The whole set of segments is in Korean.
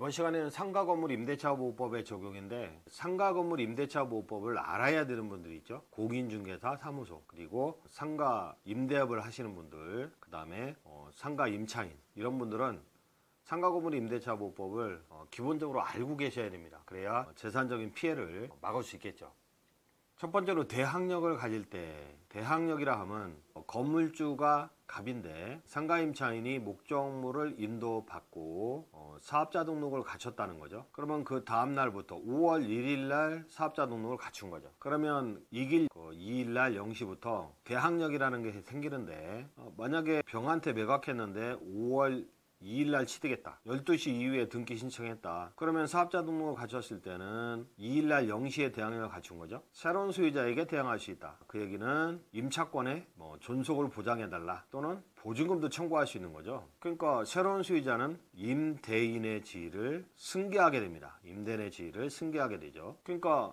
이번 시간에는 상가건물 임대차 보호법의 적용인데, 상가건물 임대차 보호법을 알아야 되는 분들이 있죠. 공인중개사 사무소, 그리고 상가 임대업을 하시는 분들, 그 다음에 상가 임차인, 이런 분들은 상가건물 임대차 보호법을 기본적으로 알고 계셔야 됩니다. 그래야 재산적인 피해를 막을 수 있겠죠. 첫 번째로 대항력을 가질 때, 대항력이라 하면 건물주가 갑인데 상가 임차인이 목적물을 인도받고 사업자 등록을 갖췄다는 거죠. 그러면 그 다음 날부터 5월 1일 날 사업자 등록을 갖춘 거죠. 그러면 이길 2일 날 0시부터 대항력이라는 게 생기는데, 만약에 병한테 매각했는데 5월 2일날 취득했다. 12시 이후에 등기 신청했다. 그러면 사업자 등록을 갖췄을 때는 2일날 0시에 대항력을 갖춘 거죠. 새로운 소유자에게 대항할 수 있다. 그 얘기는 임차권의 존속을 보장해달라, 또는 보증금도 청구할 수 있는 거죠. 그러니까 새로운 소유자는 임대인의 지위를 승계하게 됩니다. 임대인의 지위를 승계하게 되죠. 그러니까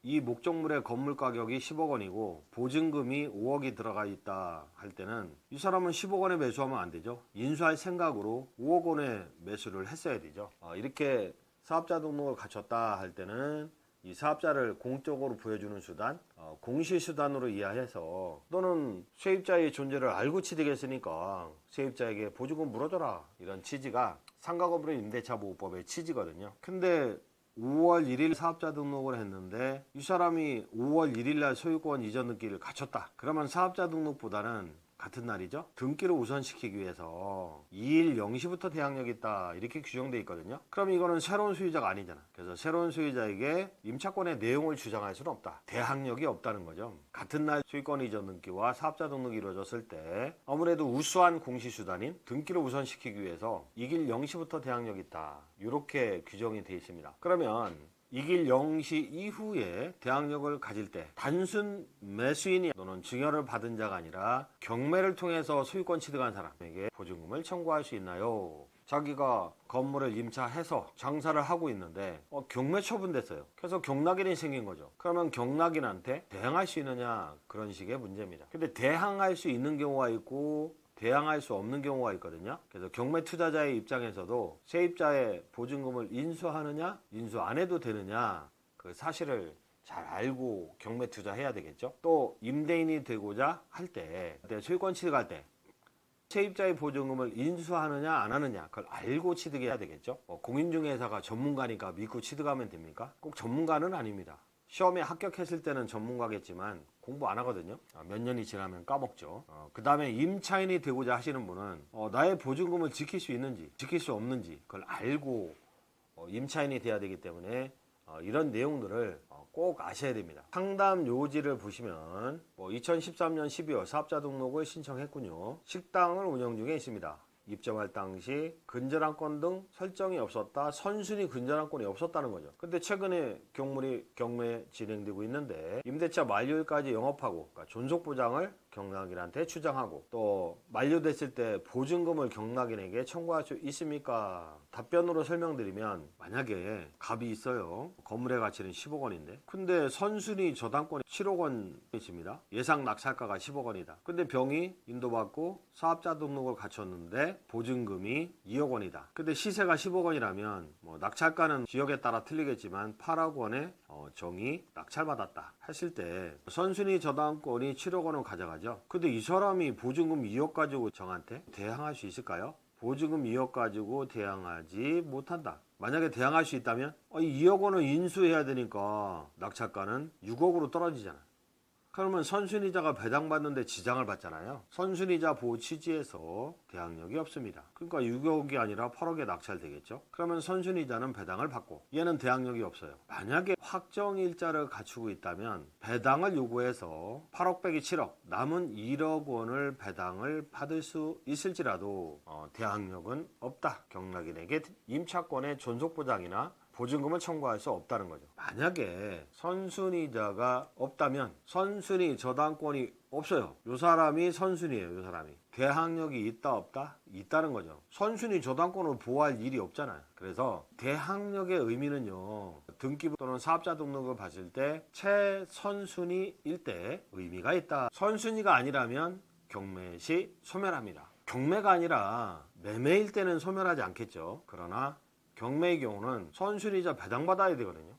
이 목적물의 건물 가격이 10억 원이고 보증금이 5억이 들어가 있다 할 때는 이 사람은 10억 원에 매수하면 안 되죠. 인수할 생각으로 5억 원에 매수를 했어야 되죠. 이렇게 사업자 등록을 갖췄다 할 때는 이 사업자를 공적으로 보여주는 수단, 공시수단으로 이해해서, 또는 세입자의 존재를 알고 취득했으니까 세입자에게 보증금 물어줘라, 이런 취지가 상가건물 임대차 보호법의 취지거든요. 근데 5월 1일 사업자 등록을 했는데 이 사람이 5월 1일 날 소유권 이전 등기를 갖췄다. 그러면 사업자 등록보다는 같은 날이죠. 등기를 우선시키기 위해서 2일 0시부터 대항력이 있다, 이렇게 규정되어 있거든요. 그럼 이거는 새로운 소유자가 아니잖아. 그래서 새로운 소유자에게 임차권의 내용을 주장할 수는 없다. 대항력이 없다는 거죠. 같은 날 소유권 이전 등기와 사업자 등록이 이루어졌을 때 아무래도 우수한 공시수단인 등기를 우선시키기 위해서 이길 0시부터 대항력이 있다, 이렇게 규정이 되어 있습니다. 그러면 이길 0시 이후에 대항력을 가질 때 단순 매수인이 또는 증여를 받은 자가 아니라 경매를 통해서 소유권 취득한 사람에게 보증금을 청구할 수 있나요? 자기가 건물을 임차해서 장사를 하고 있는데 경매 처분됐어요. 그래서 경락인이 생긴 거죠. 그러면 경락인한테 대항할 수 있느냐, 그런 식의 문제입니다. 근데 대항할 수 있는 경우가 있고 대항할 수 없는 경우가 있거든요. 그래서 경매 투자자의 입장에서도 세입자의 보증금을 인수하느냐 인수 안 해도 되느냐, 그 사실을 잘 알고 경매 투자해야 되겠죠. 또 임대인이 되고자 할 때, 소유권 취득할 때 세입자의 보증금을 인수하느냐 안 하느냐, 그걸 알고 취득해야 되겠죠. 공인중개사가 전문가니까 믿고 취득하면 됩니까? 꼭 전문가는 아닙니다. 시험에 합격했을 때는 전문가겠지만 공부 안 하거든요. 몇 년이 지나면 까먹죠. 그 다음에 임차인이 되고자 하시는 분은 나의 보증금을 지킬 수 있는지 지킬 수 없는지 그걸 알고 임차인이 돼야 되기 때문에 이런 내용들을 꼭 아셔야 됩니다. 상담 요지를 보시면 2013년 12월 사업자 등록을 신청했군요. 식당을 운영 중에 있습니다. 입점할 당시 근저당권 등 설정이 없었다, 선순위 근저당권이 없었다는 거죠. 근데 최근에 경매 진행되고 있는데 임대차 만료일까지 영업하고, 그러니까 존속보장을 경락인한테 주장하고, 또 만료됐을 때 보증금을 경락인에게 청구할 수 있습니까? 답변으로 설명드리면, 만약에 갑이 있어요. 건물의 가치는 10억 원인데 근데 선순위 저당권이 7억 원 있습니다. 예상 낙찰가가 10억 원이다. 근데 병이 인도받고 사업자 등록을 갖췄는데 보증금이 2억 원이다. 근데 시세가 10억 원이라면 낙찰가는 지역에 따라 틀리겠지만 8억 원에 정이 낙찰받았다 했을 때 선순위 저당권이 7억 원을 가져가죠. 근데 이 사람이 보증금 2억 가지고 정한테 대항할 수 있을까요? 보증금 2억 가지고 대항하지 못한다. 만약에 대항할 수 있다면 이 2억 원을 인수해야 되니까 낙찰가는 6억으로 떨어지잖아. 그러면 선순위자가 배당받는데 지장을 받잖아요. 선순위자 보호 취지에서 대항력이 없습니다. 그러니까 6억이 아니라 8억에 낙찰되겠죠. 그러면 선순위자는 배당을 받고 얘는 대항력이 없어요. 만약에 확정일자를 갖추고 있다면 배당을 요구해서 8억 빼기 7억 남은 1억 원을 배당을 받을 수 있을지라도 대항력은 없다. 경락인에게 임차권의 존속보장이나 보증금을 청구할 수 없다는 거죠. 만약에 선순위자가 없다면 선순위 저당권이 없어요. 요 사람이 선순위예요. 요 사람이 대항력이 있다 없다? 있다는 거죠. 선순위 저당권을 보호할 일이 없잖아요. 그래서 대항력의 의미는요, 등기 또는 사업자 등록을 봤을 때 최선순위일 때 의미가 있다. 선순위가 아니라면 경매 시 소멸합니다. 경매가 아니라 매매일 때는 소멸하지 않겠죠. 그러나 경매의 경우는 선순위자 배당받아야 되거든요.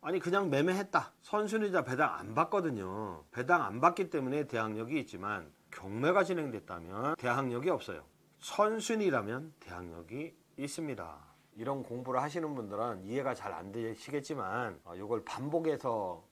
아니 그냥 매매했다. 선순위자 배당 안 받거든요. 배당 안 받기 때문에 대항력이 있지만 경매가 진행됐다면 대항력이 없어요. 선순위라면 대항력이 있습니다. 이런 공부를 하시는 분들은 이해가 잘 안 되시겠지만 이걸 반복해서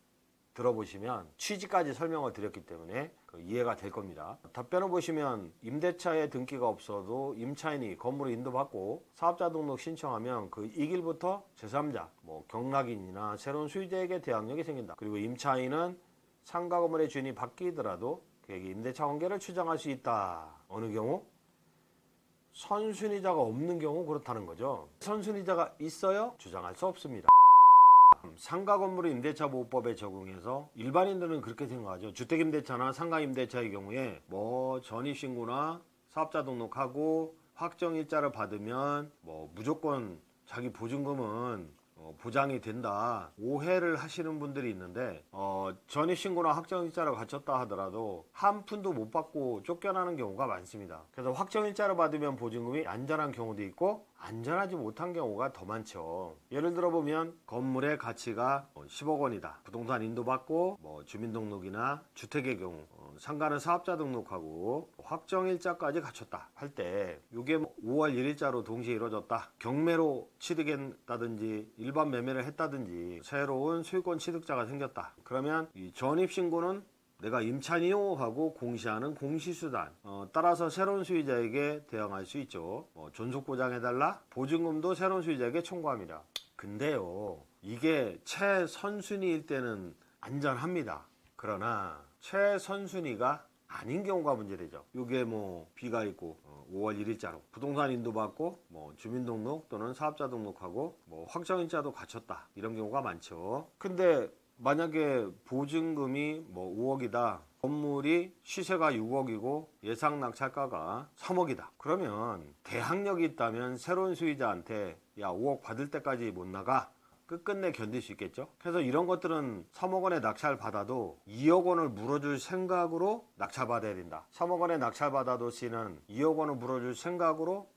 들어보시면 취지까지 설명을 드렸기 때문에 이해가 될 겁니다. 답변을 보시면 임대차에 등기가 없어도 임차인이 건물을 인도받고 사업자 등록 신청하면 그 이 길부터 제3자, 경락인이나 새로운 수요자에게 대항력이 생긴다. 그리고 임차인은 상가 건물의 주인이 바뀌더라도 그에게 임대차 관계를 추정할 수 있다. 어느 경우? 선순위자가 없는 경우 그렇다는 거죠. 선순위자가 있어요? 주장할 수 없습니다. 상가 건물의 임대차 보호법에 적용해서 일반인들은 그렇게 생각하죠. 주택임대차나 상가임대차의 경우에 전입신고나 사업자 등록하고 확정일자를 받으면 무조건 자기 보증금은 보장이 된다. 오해를 하시는 분들이 있는데 전입신고나 확정일자를 갖췄다 하더라도 한 푼도 못 받고 쫓겨나는 경우가 많습니다. 그래서 확정일자를 받으면 보증금이 안전한 경우도 있고 안전하지 못한 경우가 더 많죠. 예를 들어 보면 건물의 가치가 10억 원이다. 부동산 인도받고 주민등록이나 주택의 경우 상가는 사업자 등록하고 확정일자까지 갖췄다 할 때 이게 5월 1일자로 동시에 이루어졌다. 경매로 취득했다든지 일반 매매를 했다든지 새로운 소유권 취득자가 생겼다. 그러면 이 전입신고는 내가 임차인이요 하고 공시하는 공시수단 따라서 새로운 수요자에게 대항할 수 있죠. 존속보장해달라. 보증금도 새로운 수요자에게 청구합니다. 근데요 이게 최선순위일 때는 안전합니다. 그러나 최선순위가 아닌 경우가 문제되죠. 이게 비가 있고 5월 1일자로 부동산 인도받고 주민등록 또는 사업자 등록하고 확정일자도 갖췄다. 이런 경우가 많죠. 근데 만약에 보증금이 5억이다. 건물이 시세가 6억이고 예상 낙찰가가 3억이다. 그러면 대항력이 있다면 새로운 수요자한테 5억 받을 때까지 못 나가. 끝끝내 견딜 수 있겠죠. 그래서 이런 것들은 3억 원의 낙찰 받아도 2억 원을 물어줄 생각으로 낙찰 받아야 된다. 3억 원의 낙찰 받아도 씨는 2억 원을 물어줄 생각으로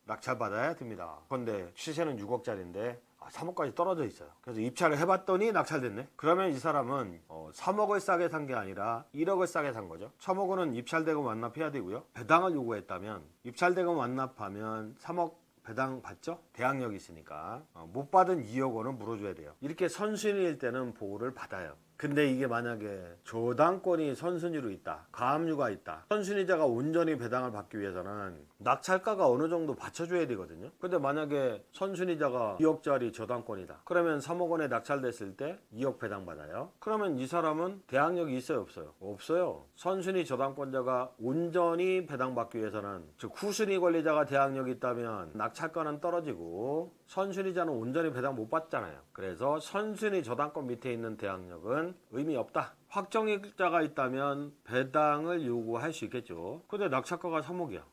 낙찰 받아야 됩니다. 그런데 시세는 6억짜리인데 3억까지 떨어져 있어요. 그래서 입찰을 해봤더니 낙찰됐네. 그러면 이 사람은 3억을 싸게 산 게 아니라 1억을 싸게 산 거죠. 3억 원은 입찰대금 완납해야 되고요. 배당을 요구했다면 입찰대금 완납하면 3억 배당 받죠? 대항력이 있으니까 못 받은 2억 원은 물어줘야 돼요. 이렇게 선순위일 때는 보호를 받아요. 근데 이게 만약에 저당권이 선순위로 있다, 가압류가 있다, 선순위자가 온전히 배당을 받기 위해서는 낙찰가가 어느 정도 받쳐줘야 되거든요. 근데 만약에 선순위자가 2억짜리 저당권이다, 그러면 3억 원에 낙찰됐을 때 2억 배당 받아요. 그러면 이 사람은 대항력이 있어요, 없어요? 없어요. 선순위 저당권자가 온전히 배당받기 위해서는, 즉 후순위 권리자가 대항력이 있다면 낙찰가는 떨어지고 선순위자는 온전히 배당 못 받잖아요. 그래서 선순위 저당권 밑에 있는 대항력은 의미 없다. 확정일자가 있다면 배당을 요구할 수 있겠죠. 근데 낙찰가가 3억이야.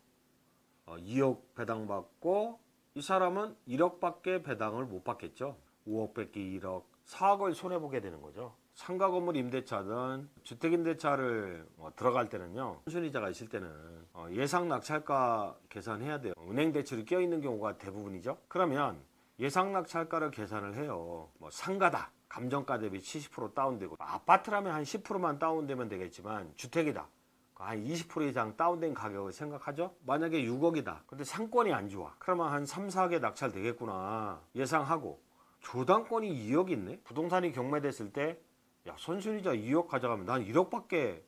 2억 배당받고 이 사람은 1억밖에 배당을 못 받겠죠. 5억 뺏기 1억, 4억을 손해보게 되는 거죠. 상가 건물 임대차든 주택임대차를 들어갈 때는요, 선순위자가 있을 때는 예상 낙찰가 계산해야 돼요. 은행 대출이 껴있는 경우가 대부분이죠. 그러면 예상 낙찰가를 계산을 해요. 상가다, 감정가 대비 70% 다운되고, 아파트라면 한 10%만 다운되면 되겠지만 주택이다, 한 20% 이상 다운된 가격을 생각하죠. 만약에 6억이다, 근데 상권이 안 좋아, 그러면 한 3, 4억에 낙찰 되겠구나 예상하고, 조당권이 2억 있네. 부동산이 경매됐을 때 선순위자 2억 가져가면 난 1억밖에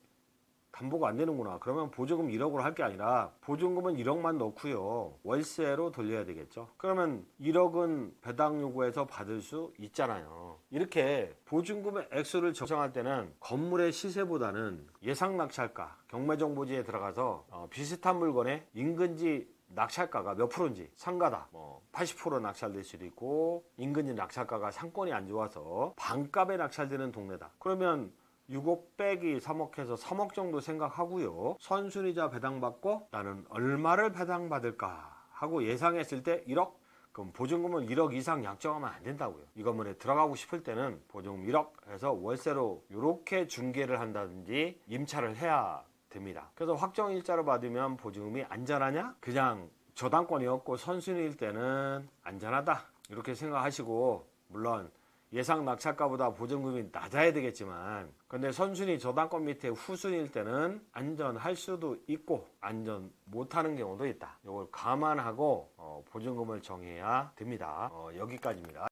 담보가 안 되는구나. 그러면 보증금 1억으로 할 게 아니라 보증금은 1억만 넣고요, 월세로 돌려야 되겠죠. 그러면 1억은 배당 요구해서 받을 수 있잖아요. 이렇게 보증금의 액수를 정할 때는 건물의 시세보다는 예상 낙찰가, 경매정보지에 들어가서 비슷한 물건의 인근지 낙찰가가 몇 프로인지, 상가다 80% 낙찰될 수도 있고, 인근지 낙찰가가 상권이 안 좋아서 반값에 낙찰되는 동네다, 그러면 6억 빼기 3억 해서 3억 정도 생각하고요, 선순위자 배당받고 나는 얼마를 배당받을까 하고 예상했을 때 1억? 그럼 보증금은 1억 이상 약정하면 안 된다고요. 이 건물에 들어가고 싶을 때는 보증금 1억 해서 월세로 이렇게 중개를 한다든지 임차를 해야 됩니다. 그래서 확정일자로 받으면 보증금이 안전하냐? 그냥 저당권이 없고 선순위일 때는 안전하다 이렇게 생각하시고, 물론 예상 낙찰가보다 보증금이 낮아야 되겠지만, 근데 선순위 저당권 밑에 후순위일 때는 안전할 수도 있고 안전 못하는 경우도 있다. 이걸 감안하고 보증금을 정해야 됩니다. 여기까지입니다.